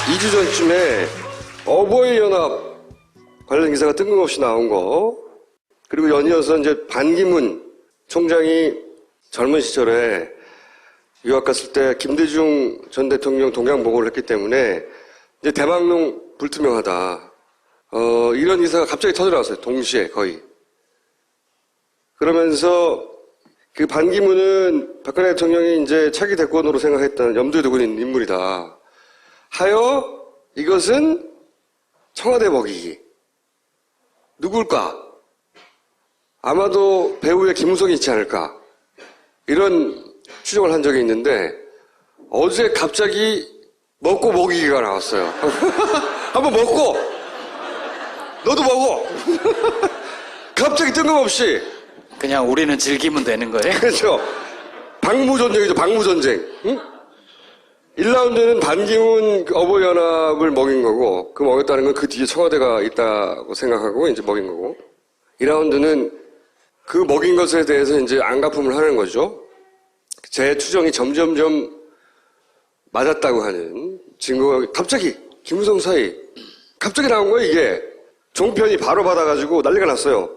2주 전쯤에 어버이연합 관련 기사가 뜬금없이 나온 거, 그리고 연이어서 이제 반기문 총장이 젊은 시절에 유학 갔을 때 김대중 전 대통령 동양보고를 했기 때문에 이제 대망론 불투명하다. 이런 기사가 갑자기 터져나왔어요. 동시에 거의. 그러면서 그 반기문은 박근혜 대통령이 이제 차기 대권으로 생각했던 염두에 두고 있는 인물이다. 하여 이것은 청와대 먹이기. 누굴까? 아마도 배우의 김우성이 있지 않을까? 이런 추정을 한 적이 있는데 어제 갑자기 먹고 먹이기가 나왔어요. 한번 먹고 너도 먹어. 갑자기 뜬금없이. 그냥 우리는 즐기면 되는 거예요? 그렇죠. 방무전쟁이죠. 방무전쟁. 응? 1라운드는 반기문 어버이연합을 먹인 거고, 그 먹였다는 건 그 뒤에 청와대가 있다고 생각하고 이제 먹인 거고, 2라운드는 그 먹인 것에 대해서 이제 안갚음을 하는 거죠. 제 추정이 점점점 맞았다고 하는 증거가 갑자기 김우성 사이 갑자기 나온 거예요. 이게 종편이 바로 받아가지고 난리가 났어요.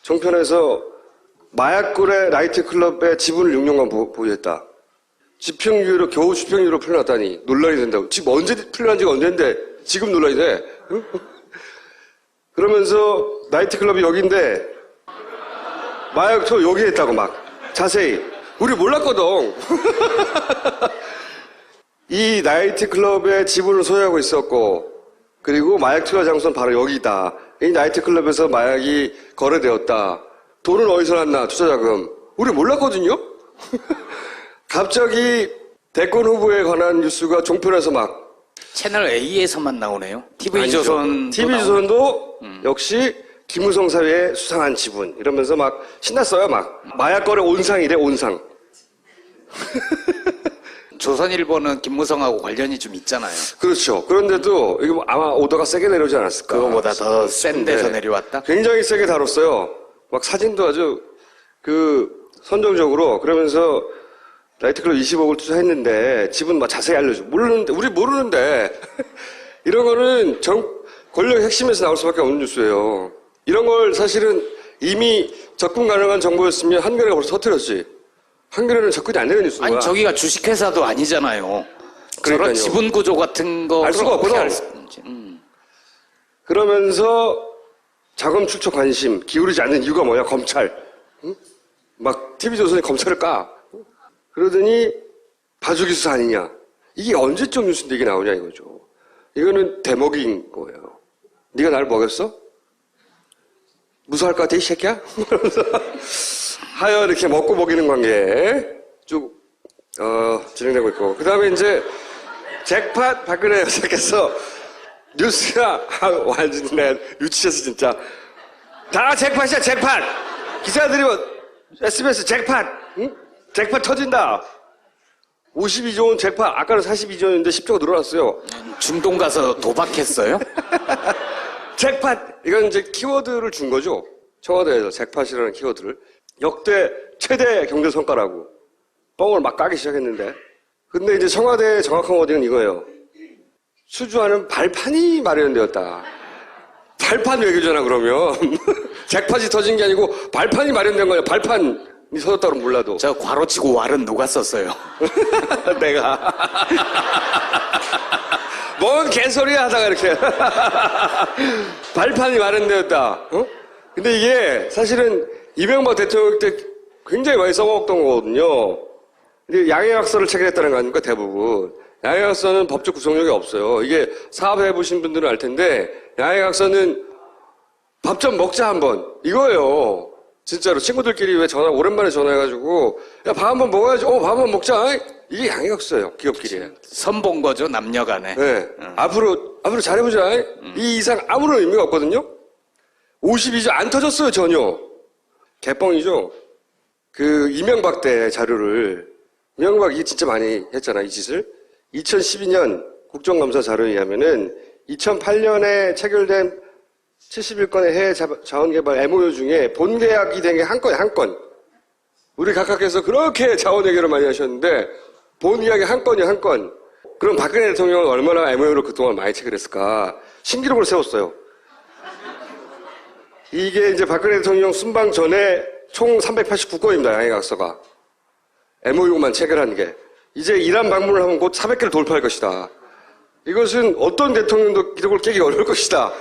종편에서 마약거래 나이트클럽의 지분을 6년간 보유했다. 집행유예로 겨우 집행유예로 풀려났다니 논란이 된다고. 지금 언제 풀려난 지가 언젠데 지금 논란이 돼. 응? 그러면서 나이트클럽이 여기인데 마약초 여기에 있다고 막 자세히. 우리 몰랐거든. 이 나이트클럽의 지분을 소유하고 있었고, 그리고 마약 투여 장소는 바로 여기다. 이 나이트클럽에서 마약이 거래되었다. 돈은 어디서 났나, 투자자금. 우리 몰랐거든요? 갑자기 대권 후보에 관한 뉴스가 종편에서 막. 채널 A에서만 나오네요. TV조선. TV조선도 역시 김우성 사회의 수상한 지분. 이러면서 막 신났어요, 막. 마약 거래 온상이래, 온상. 조선일보는 김무성하고 관련이 좀 있잖아요. 그렇죠. 그런데도 이게 아마 오더가 세게 내려오지 않았을까. 그거보다 더 센 데서 네. 내려왔다? 굉장히 세게 다뤘어요. 막 사진도 아주 선정적으로. 그러면서 나이트클럽 20억을 투자했는데 지분 막 자세히 알려줘. 모르는데, 우리 모르는데. 이런 거는 권력의 핵심에서 나올 수밖에 없는 뉴스예요. 이런 걸 사실은 이미 접근 가능한 정보였으면 한겨레가 벌써 터뜨렸지. 한겨레는 접근이 안 되는 뉴스인 거야. 아니, 저기가 주식회사도 아니잖아요. 그러니까요. 저런 지분 구조 같은 거 알 수가 없거든. 그러면서 자금 출처 관심 기울이지 않는 이유가 뭐야? 검찰. 응? 막 TV조선이 검찰을 까. 그러더니 봐주기 수사 아니냐. 이게 언제적 뉴스인데 이게 나오냐 이거죠. 이거는 대먹인 거예요. 네가 나를 먹였어? 무서워할 것 같아 이 새끼야? 그러면서 하여 이렇게 먹고 먹이는 관계 쭉 진행되고 있고, 그 다음에 이제 잭팟 박근혜 여사께서 뉴스가 완전히 내가 유치해서 진짜 다 잭팟이야 잭팟. 기사들이 뭐 SBS 잭팟, 응? 잭팟 터진다. 52조 원 잭팟. 아까는 42조 원인데 10조가 늘어났어요. 중동 가서 도박했어요? 잭팟. 이건 이제 키워드를 준 거죠. 청와대에서 잭팟이라는 키워드를. 역대 최대 경제 성과라고 뻥을 막 까기 시작했는데, 근데 이제 청와대의 정확한 워딩은 이거예요. 수주하는 발판이 마련되었다. 발판 외교잖아 그러면. 잭팟이 터진 게 아니고 발판이 마련된 거야. 발판이 터졌다 그러면 몰라도. 저 괄호치고 왈은 누가 썼어요? 내가. 뭔 개소리야 하다가 이렇게. 발판이 마련되었다. 어? 근데 이게 사실은 이명박 대통령 때 굉장히 많이 써먹었던 거거든요. 근데 양해학서를 체결했다는 거 아닙니까, 대부분. 양해학서는 법적 구속력이 없어요. 이게 사업해보신 분들은 알 텐데, 양해학서는 밥 좀 먹자 한번. 이거예요. 진짜로. 친구들끼리 왜 오랜만에 전화해가지고, 야, 밥 한번 먹어야지. 밥 한번 먹자. 이게 양해학서예요. 기업끼리. 선본 거죠, 남녀 간에. 네. 앞으로 잘해보자. 이 이상 아무런 의미가 없거든요. 52조 안 터졌어요, 전혀. 개뻥이죠. 이명박 때 자료를, 이명박이 진짜 많이 했잖아, 이 짓을. 2012년 국정감사 자료에 의하면은 2008년에 체결된 71건의 해외 자원개발 MOU 중에 본계약이 된 게 한 건이야, 한 건. 우리 각하께서 그렇게 자원외교를 많이 하셨는데 본계약이 한 건이야, 한 건. 그럼 박근혜 대통령은 얼마나 MOU를 그동안 많이 체결했을까? 신기록을 세웠어요. 이게 이제 박근혜 대통령 순방 전에 총 389건입니다, 양해각서가. MOU만 체결한 게. 이제 이란 방문을 하면 곧 400개를 돌파할 것이다. 이것은 어떤 대통령도 기록을 깨기 어려울 것이다.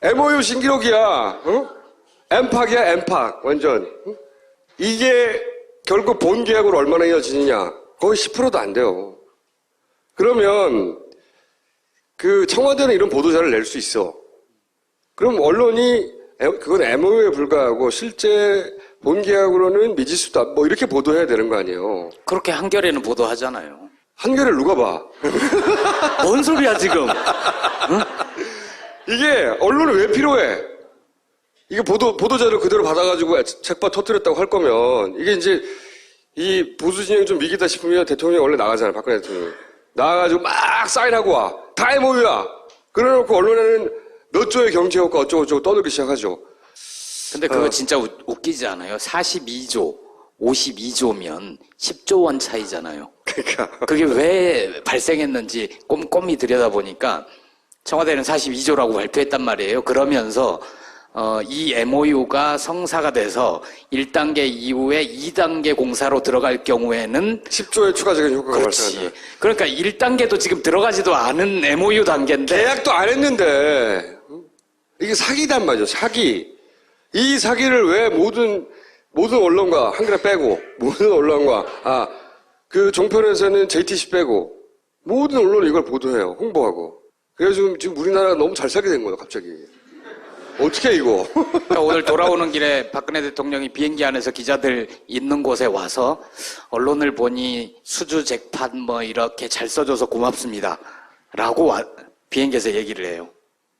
MOU 신기록이야. 어? 엠팍이야, 엠팍. 완전. 응? 이게 결국 본 계약으로 얼마나 이어지느냐. 거의 10%도 안 돼요. 그러면 그 청와대는 이런 보도자를 낼 수 있어. 그럼 언론이 그건 MOU에 불과하고 실제 본 계약으로는 미지수다. 뭐 이렇게 보도해야 되는 거 아니에요. 그렇게 한겨레는 보도하잖아요. 한겨레를 누가 봐? 뭔 소리야 지금? 이게 언론이 왜 필요해? 이게 보도자료 그대로 받아가지고 책바 터뜨렸다고 할 거면 이게 이제 이 보수 진영이 좀 위기다 싶으면 대통령이 원래 나가잖아요. 박근혜 대통령이. 나가가지고 막 사인하고 와. 다 MOU야. 그래놓고 언론에는 몇 조의 경제효과 어쩌고저쩌고 떠들기 시작하죠. 근데 그거 진짜 웃기지 않아요? 42조, 52조면 10조 원 차이잖아요. 그러니까. 그게 왜 발생했는지 꼼꼼히 들여다보니까 청와대는 42조라고 발표했단 말이에요. 그러면서 이 MOU가 성사가 돼서 1단계 이후에 2단계 공사로 들어갈 경우에는 10조의 추가적인 효과가 그렇지. 발생한다. 그러니까 1단계도 지금 들어가지도 않은 MOU 단계인데 계약도 안 했는데 이게 사기단 말이죠. 사기. 이 사기를 왜 모든 언론과 한겨레 빼고 모든 언론과 그 종편에서는 JTC 빼고 모든 언론이 이걸 보도해요. 홍보하고. 그래서 지금 우리나라가 너무 잘 살게 된 거예요. 갑자기. 어떻게 이거? 그러니까 오늘 돌아오는 길에 박근혜 대통령이 비행기 안에서 기자들 있는 곳에 와서 언론을 보니 수주 잭팟 뭐 이렇게 잘 써줘서 고맙습니다. 라고 비행기에서 얘기를 해요.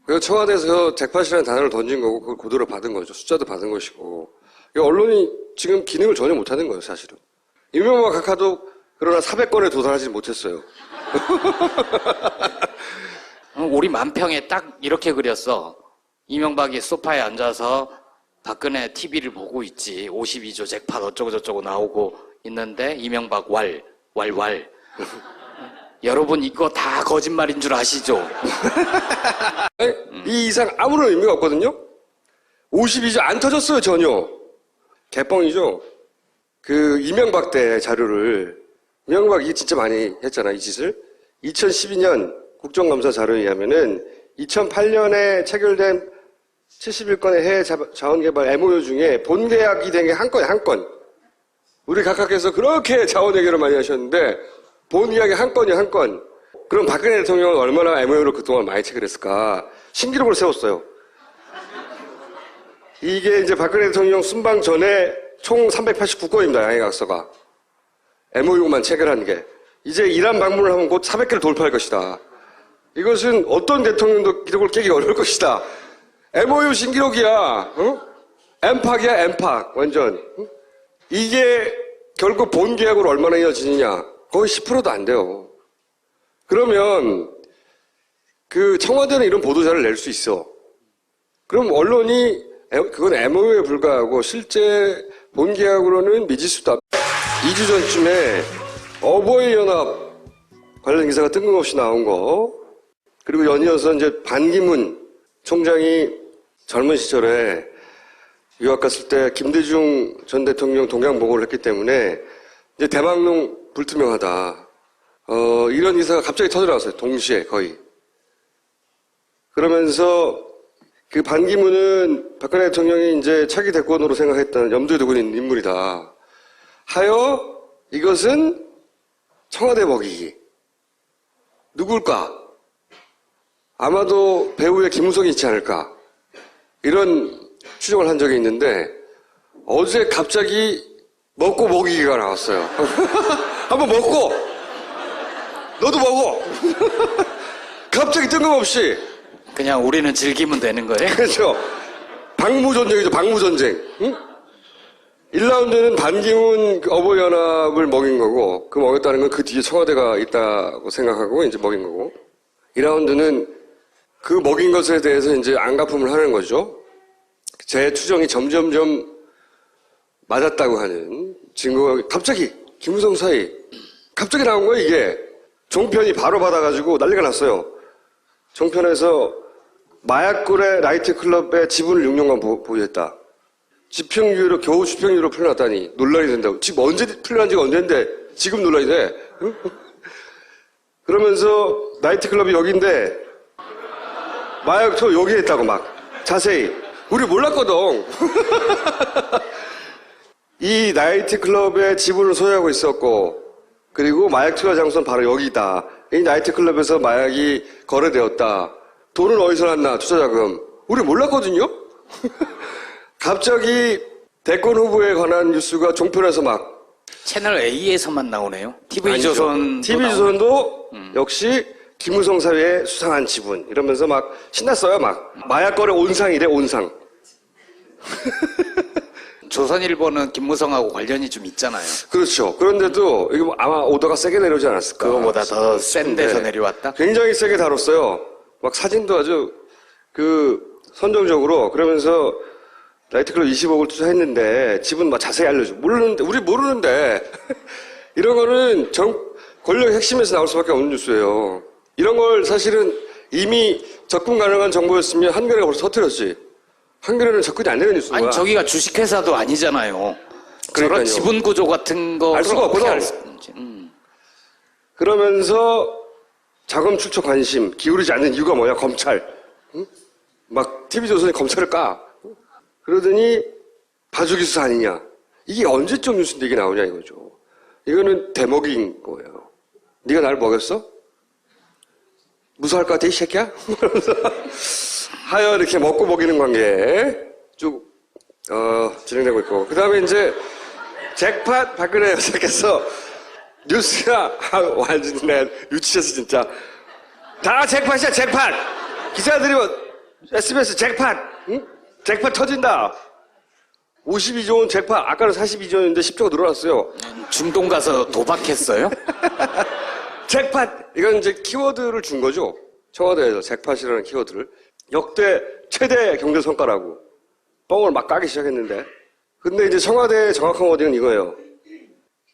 그래서 청와대에서 잭팟이라는 단어를 던진 거고 그걸 고도로 받은 거죠. 숫자도 받은 것이고. 언론이 지금 기능을 전혀 못하는 거예요. 사실은. 이명박 각하도 그러나 400건에 도달하지 못했어요. 우리 만평에 딱 이렇게 그렸어. 이명박이 소파에 앉아서 박근혜 TV를 보고 있지. 52조 잭팟 어쩌고저쩌고 나오고 있는데 이명박 왈. 여러분 이거 다 거짓말인 줄 아시죠? 이 이상 아무런 의미가 없거든요. 52조 안 터졌어요. 전혀. 개뻥이죠. 그 이명박 때 자료를 이명박이 진짜 많이 했잖아. 이 짓을. 2012년 국정감사 자료에 의하면은 2008년에 체결된 71건의 해외 자원개발 MOU 중에 본계약이 된 게 한 건이야, 한 건. 우리 각하께서 그렇게 자원얘기를 많이 하셨는데 본계약이 한 건이야, 한 건. 그럼 박근혜 대통령은 얼마나 MOU를 그동안 많이 체결했을까? 신기록을 세웠어요. 이게 이제 박근혜 대통령 순방 전에 총 389건입니다, 양해각서가. MOU만 체결한 게. 이제 이란 방문을 하면 곧 400개를 돌파할 것이다. 이것은 어떤 대통령도 기록을 깨기 어려울 것이다. MOU 신기록이야. 어? 엠팍이야, 엠팍. 완전. 응? 이게 결국 본 계약으로 얼마나 이어지느냐. 거의 10%도 안 돼요. 그러면 그 청와대는 이런 보도자를 낼 수 있어. 그럼 언론이 그건 MOU에 불과하고 실제 본 계약으로는 미지수다. 2주 전쯤에 어버이연합 관련 기사가 뜬금없이 나온 거. 그리고 연이어서 이제 반기문 총장이 젊은 시절에 유학 갔을 때 김대중 전 대통령 동양 보고를 했기 때문에 이제 대망론 불투명하다. 이런 기사가 갑자기 터져나왔어요. 동시에 거의. 그러면서 그 반기문은 박근혜 대통령이 이제 차기 대권으로 생각했던 염두에 두고 있는 인물이다. 하여 이것은 청와대 먹이기. 누굴까? 아마도 배우의 김우성이 있지 않을까. 이런 추정을 한 적이 있는데 어제 갑자기 먹고 먹이기가 나왔어요. 한번 먹고 너도 먹어. 갑자기 뜬금없이. 그냥 우리는 즐기면 되는 거예요? 그렇죠. 방무전쟁이죠. 방무전쟁. 응? 1라운드는 반기문 어버이연합을 먹인 거고 그 먹였다는 건 그 뒤에 청와대가 있다고 생각하고 이제 먹인 거고 2라운드는 그 먹인 것에 대해서 이제 안갚음을 하는 거죠. 제 추정이 점점점 맞았다고 하는 증거가 갑자기 김무성 사이 갑자기 나온 거예요 이게. 종편이 바로 받아가지고 난리가 났어요. 종편에서 마약거래 나이트클럽의 지분을 6년간 보유했다. 집행유예로 겨우 집행유예로 풀려났다니 논란이 된다고. 지금 언제 풀려난 지가 언제인데 지금 논란이 돼? 응? 그러면서 나이트클럽이 여기인데 마약초 여기에 있다고 막 자세히 우리 몰랐거든. 이 나이트클럽의 지분을 소유하고 있었고 그리고 마약 투여 장소는 바로 여기다. 이 나이트클럽에서 마약이 거래되었다. 돈은 어디서 났나 투자자금 우리 몰랐거든요. 갑자기 대권 후보에 관한 뉴스가 종편에서 막 채널 A에서만 나오네요. TV조선. TV조선도 역시 김무성 사회의 수상한 지분 이러면서 막 신났어요. 막 마약 거래 온상이래 온상. 조선일보는 김무성하고 관련이 좀 있잖아요. 그렇죠. 그런데도 이게 뭐 아마 오더가 세게 내려오지 않았을까. 그거보다 더 센 데서 네. 내려왔다? 굉장히 세게 다뤘어요. 막 사진도 아주 선정적으로 그러면서 나이트클럽 20억을 투자했는데 지분 막 자세히 알려줘. 모르는데 우리 모르는데 이런 거는 권력 핵심에서 나올 수밖에 없는 뉴스예요. 이런 걸 사실은 이미 접근 가능한 정보였으면 한겨레가 벌써 터뜨렸지. 한겨레는 접근이 안 되는 뉴스가. 아니 저기가 주식회사도 아니잖아요. 그러니까요. 저런 지분 구조 같은 거 알 수가 없거든. 알 수 있는지. 그러면서 자금 출처 관심 기울이지 않는 이유가 뭐야? 검찰. 응? 막 TV조선이 검찰을 까. 그러더니 봐주기 수사 아니냐. 이게 언제적 뉴스인데 이게 나오냐 이거죠. 이거는 대먹인 거예요. 네가 나를 먹였어? 무서워할 것 같아 이 새끼야? 하여 이렇게 먹고 먹이는 관계에 쭉 진행되고 있고 그 다음에 이제 잭팟 박근혜 여사께서 뉴스가 완전 내 유치해서 진짜 다 잭팟이야 잭팟 기자들이 뭐 SBS 잭팟 응? 잭팟 터진다 52조 원 잭팟 아까는 42조 원인데 10조가 늘어났어요. 중동 가서 도박했어요? 잭팟 이건 이제 키워드를 준 거죠. 청와대에서 잭팟이라는 키워드를 역대 최대 경제 성과라고 뻥을 막 까기 시작했는데 근데 이제 청와대의 정확한 워딩은 이거예요.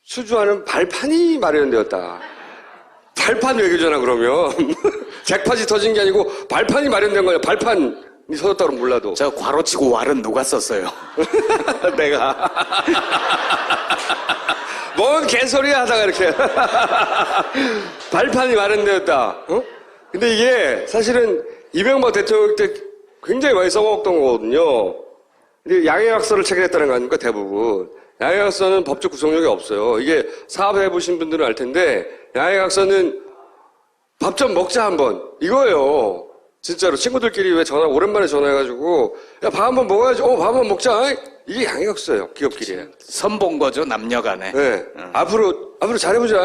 수주하는 발판이 마련되었다. 발판 외교잖아 그러면. 잭팟이 터진 게 아니고 발판이 마련된 거예요. 발판이 터졌다고 몰라도. 저 괄호치고 왈은 누가 썼어요? 내가. 뭔 개소리야 하다가 이렇게. 발판이 마련되었다. 어? 근데 이게 사실은 이명박 대통령 때 굉장히 많이 써먹었던 거거든요. 근데 양해각서를 체결했다는 거 아닙니까, 대부분. 양해각서는 법적 구속력이 없어요. 이게 사업해보신 분들은 알 텐데, 양해각서는 밥 좀 먹자 한번. 이거예요. 진짜로. 친구들끼리 왜 오랜만에 전화해가지고, 야, 밥 한번 먹어야지. 밥 한번 먹자. 이게 양해각서예요, 기업끼리. 선본 거죠, 남녀 간에. 네. 앞으로 잘해보자.